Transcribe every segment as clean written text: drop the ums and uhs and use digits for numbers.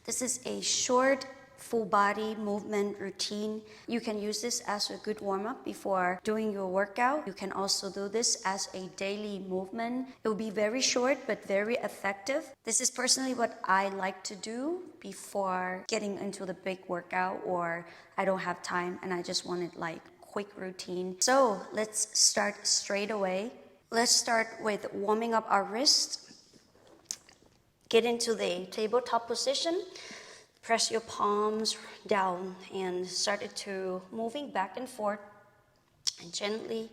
This is a short full body movement routine. You can use this as a good warm-up before doing your workout. You can also do this as a daily movement. It will be very short but very effective. This is personally what I like to do before getting into the big workout, or I don't have time and I just want it like quick routine. So let's start straight away. Let's start with warming up our wrists. Get into the tabletop position. Press your palms down and start it to moving back and forth and gently.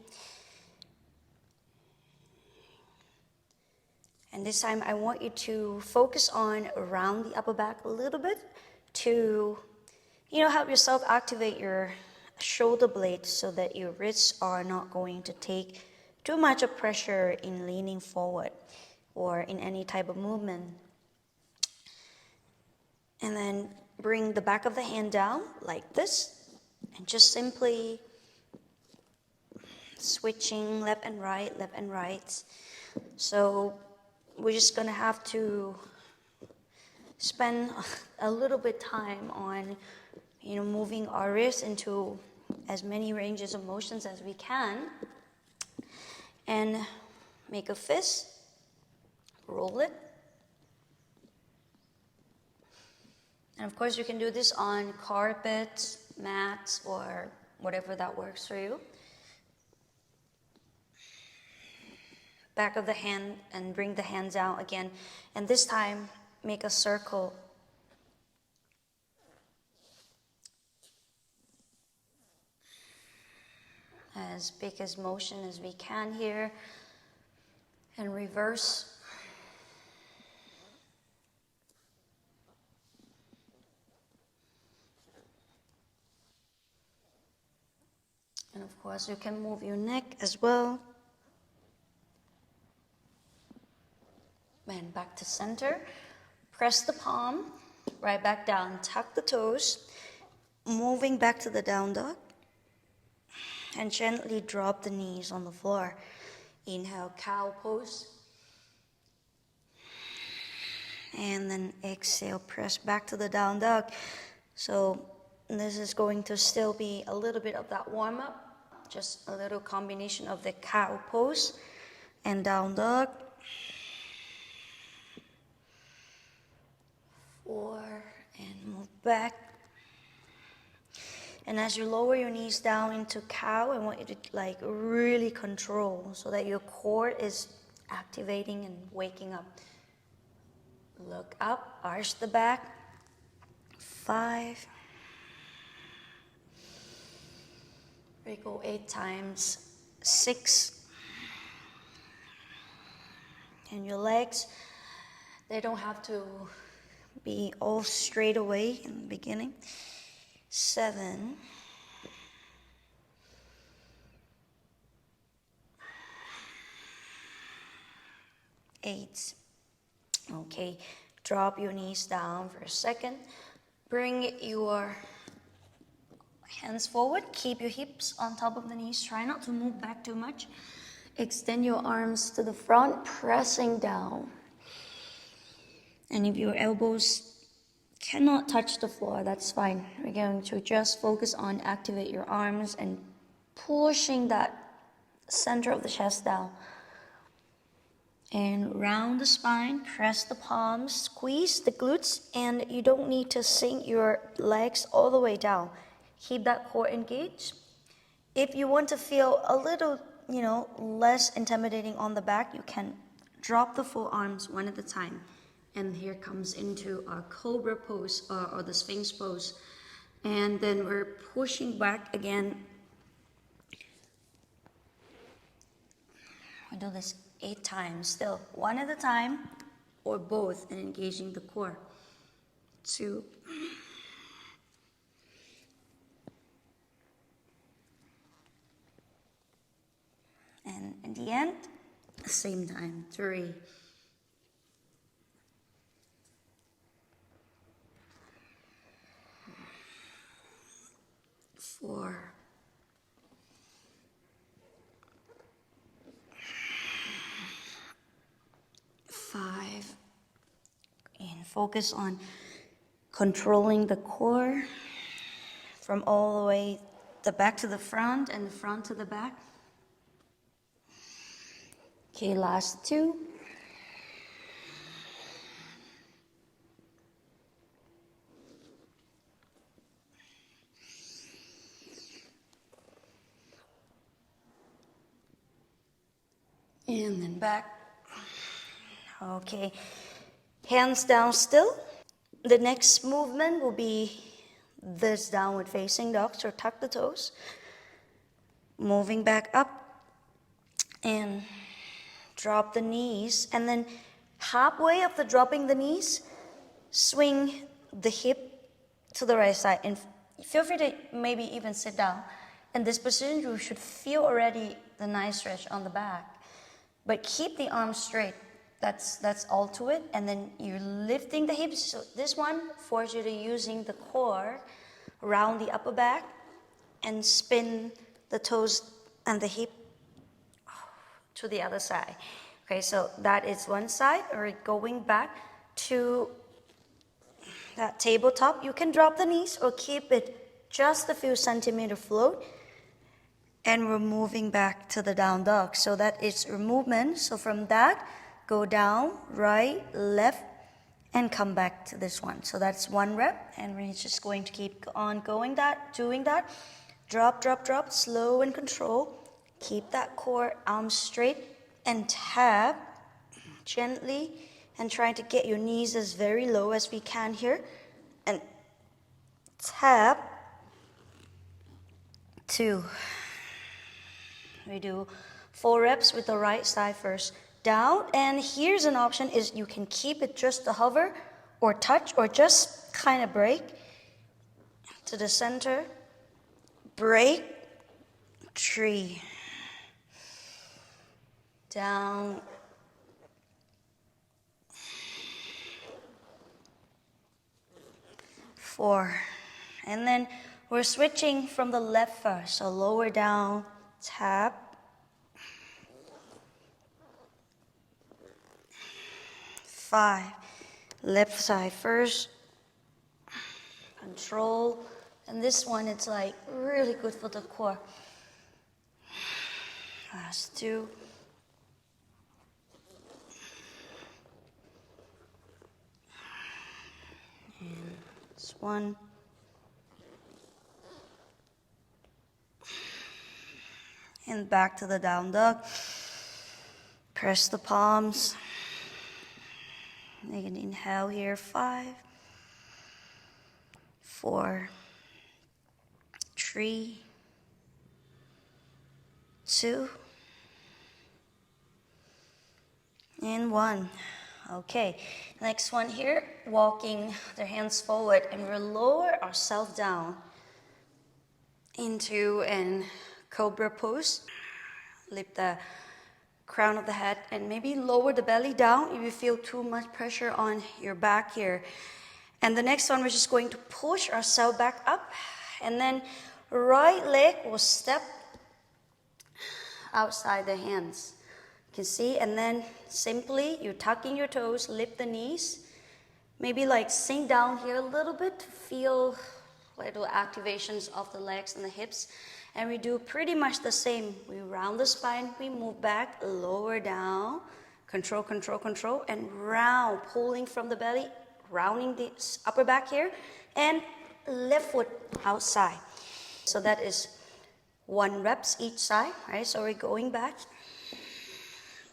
And this time I want you to focus on around the upper back a little bit to, help yourself activate your shoulder blades so that your wrists are not going to take too much of pressure in leaning forward or in any type of movement. And then bring the back of the hand down like this and just simply switching left and right. So we're just gonna have to spend a little bit time on, moving our wrists into as many ranges of motions as we can. And make a fist, roll it. And of course, you can do this on carpets, mats, or whatever that works for you. Back of the hand and bring the hands out again. And this time, make a circle. As big as motion as we can here. And reverse. And of course, you can move your neck as well. And back to center. Press the palm, right back down. Tuck the toes. Moving back to the down dog. And gently drop the knees on the floor. Inhale, cow pose. And then exhale, press back to the down dog. So this is going to still be a little bit of that warm up. Just a little combination of the cow pose and down dog. 4, and move back. And as you lower your knees down into cow, I want you to really control so that your core is activating and waking up. Look up, arch the back. 5. We go 8 times. 6. And your legs, they don't have to be all straight away in the beginning. 7. 8. Okay, drop your knees down for a second. Bring your hands forward. Keep your hips on top of the knees. Try not to move back too much. Extend your arms to the front, pressing down. And if your elbows cannot touch the floor, that's fine. We're going to just focus on activate your arms and pushing that center of the chest down. And round the spine, press the palms, squeeze the glutes, and you don't need to sink your legs all the way down. Keep that core engaged. If you want to feel a little, less intimidating on the back, you can drop the forearms one at a time. And here comes into our Cobra pose or the Sphinx pose. And then we're pushing back again. We do this 8 times, still one at a time, or both, and engaging the core. 2. And in the end, same time. 3. 4. 5. And focus on controlling the core from all the way the back to the front and the front to the back. Okay, last two. And then back. Okay, hands down still. The next movement will be this downward facing dog, so tuck the toes. Moving back up and drop the knees. And then halfway after dropping the knees, swing the hip to the right side. And feel free to maybe even sit down. In this position, you should feel already the nice stretch on the back. But keep the arms straight. That's all to it. And then you're lifting the hips. So this one forces you to using the core around the upper back and spin the toes and the hip to the other side. Okay, so that is one side. Or going back to that tabletop. You can drop the knees or keep it just a few centimeters float. And we're moving back to the down dog. So that is a movement. So from that, go down, right, left, and come back to this one. So that's one rep. And we're just going to keep on doing that. Drop, drop, drop, slow and control. Keep that core, arms straight, and tap gently. And try to get your knees as very low as we can here. And tap. 2. We do 4 reps with the right side first. Down, and here's an option is you can keep it just to hover or touch or just kind of break to the center. Break. 3. Down. 4. And then we're switching from the left first. So lower down, tap. 5. Left side first. Control. And this one, it's like really good for the core. Last 2. And this 1. And back to the down dog. Press the palms. Make an inhale here. 5, 4, 3, 2, and 1. Okay, next one here, walking the hands forward, and we'll lower ourselves down into a Cobra pose. Lift the crown of the head and maybe lower the belly down if you feel too much pressure on your back here. And the next one, we're just going to push ourselves back up, and then right leg will step outside the hands. You can see, and then simply you're tucking your toes, lift the knees, maybe like sink down here a little bit to feel little activations of the legs and the hips. And we do pretty much the same. We round the spine, we move back, lower down, control, control, control, and round, pulling from the belly, rounding the upper back here, and left foot outside. So that is 1 reps each side, right? So we're going back,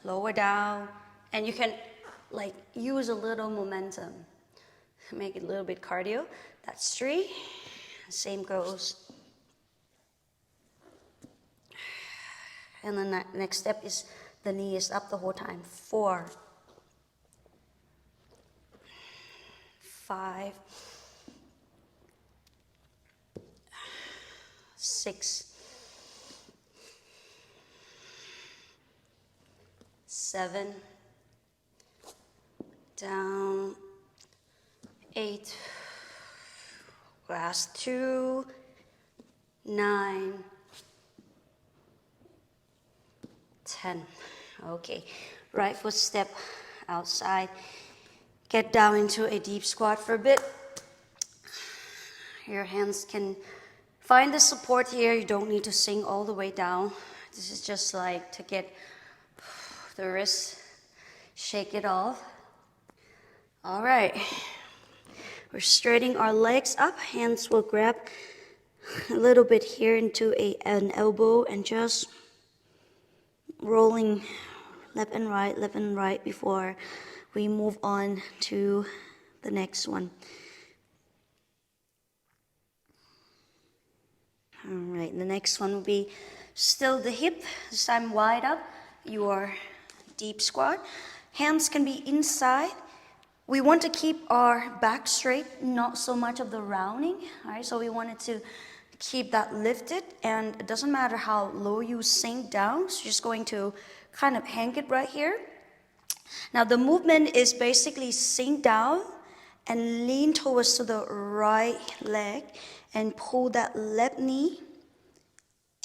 lower down, and you can like use a little momentum, make it a little bit cardio. That's 3. Same goes. And then the next step is the knee is up the whole time. 4, 5, 6, 7, down, 8, last 2, 9, 10. Okay, right foot step outside. Get down into a deep squat for a bit. Your hands can find the support here. You don't need to sink all the way down. This is just like to get the wrist, shake it off. All right. We're straightening our legs up. Hands will grab a little bit here into an elbow and just rolling left and right before we move on to the next one. All right, the next one will be still the hip, this time wide up, your deep squat. Hands can be inside. We want to keep our back straight, not so much of the rounding, all right? So we wanted to keep that lifted, and it doesn't matter how low you sink down, so you're just going to kind of hang it right here. Now the movement is basically sink down and lean towards to the right leg and pull that left knee,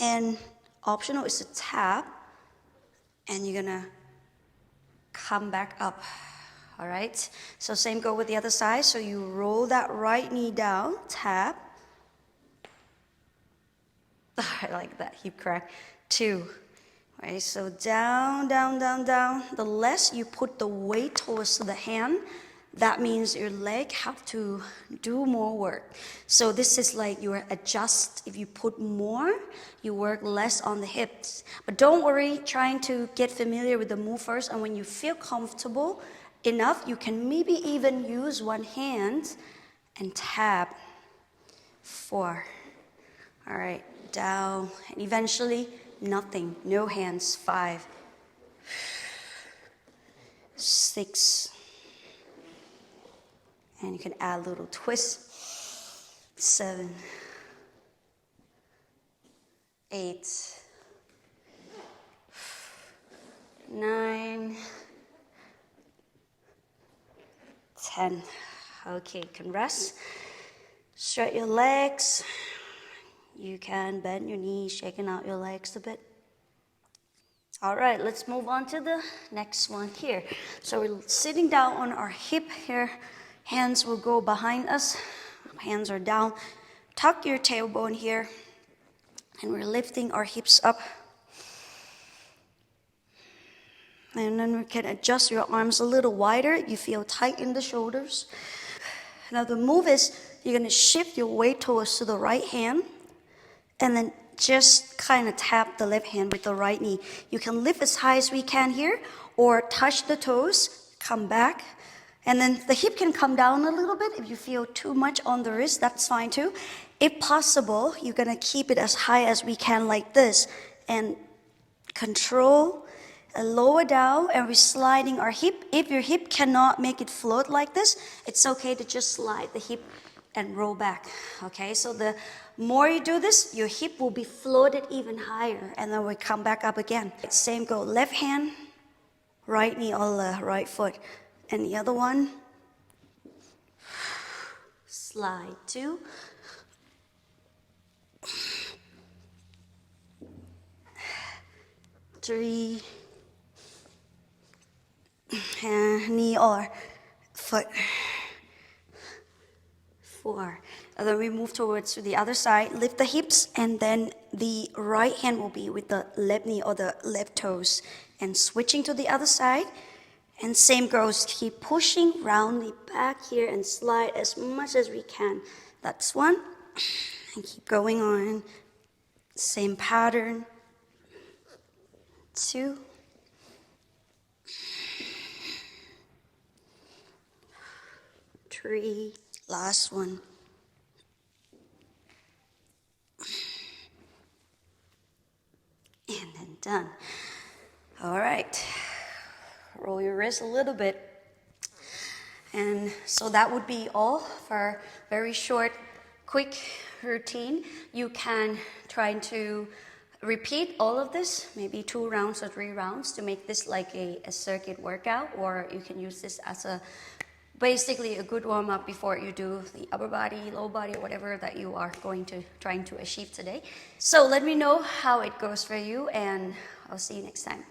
and optional is to tap, and you're gonna come back up. All right, so same go with the other side. So you roll that right knee down, tap. I like that hip crack. 2. All right, so down, down, down, down. The less you put the weight towards the hand, that means your leg have to do more work. So this is like you adjust. If you put more, you work less on the hips. But don't worry, trying to get familiar with the move first, and when you feel comfortable enough, you can maybe even use one hand and tap. 4. All right, down, and eventually nothing, no hands. 5, 6, and you can add a little twist. 7, 8, 9, 10. Okay, you can rest. Stretch your legs. You can bend your knees, shaking out your legs a bit. All right, let's move on to the next one here. So we're sitting down on our hip here. Hands will go behind us. Hands are down. Tuck your tailbone here. And we're lifting our hips up. And then we can adjust your arms a little wider. You feel tight in the shoulders. Now the move is you're going to shift your weight towards to the right hand. And then just kind of tap the left hand with the right knee. You can lift as high as we can here, or touch the toes, come back. And then the hip can come down a little bit. If you feel too much on the wrist, that's fine too. If possible, you're going to keep it as high as we can like this. And control, and lower down, and we're sliding our hip. If your hip cannot make it float like this, it's okay to just slide the hip and roll back. Okay, so the more you do this, your hip will be floated even higher, and then we come back up again. Same go, left hand, right knee on the right foot, and the other one, slide 2, 3, and knee or foot, 4. And then we move towards to the other side, lift the hips, and then the right hand will be with the left knee or the left toes. And switching to the other side, and same goes, keep pushing, round the back here and slide as much as we can. That's 1, and keep going on. Same pattern. 2, 3, last one. And then done. All right. Roll your wrist a little bit. And so that would be all for very short, quick routine. You can try to repeat all of this, maybe 2 rounds or 3 rounds to make this like a circuit workout, or you can use this as basically a good warm-up before you do the upper body, lower body, whatever that you are trying to achieve today. So let me know how it goes for you, and I'll see you next time.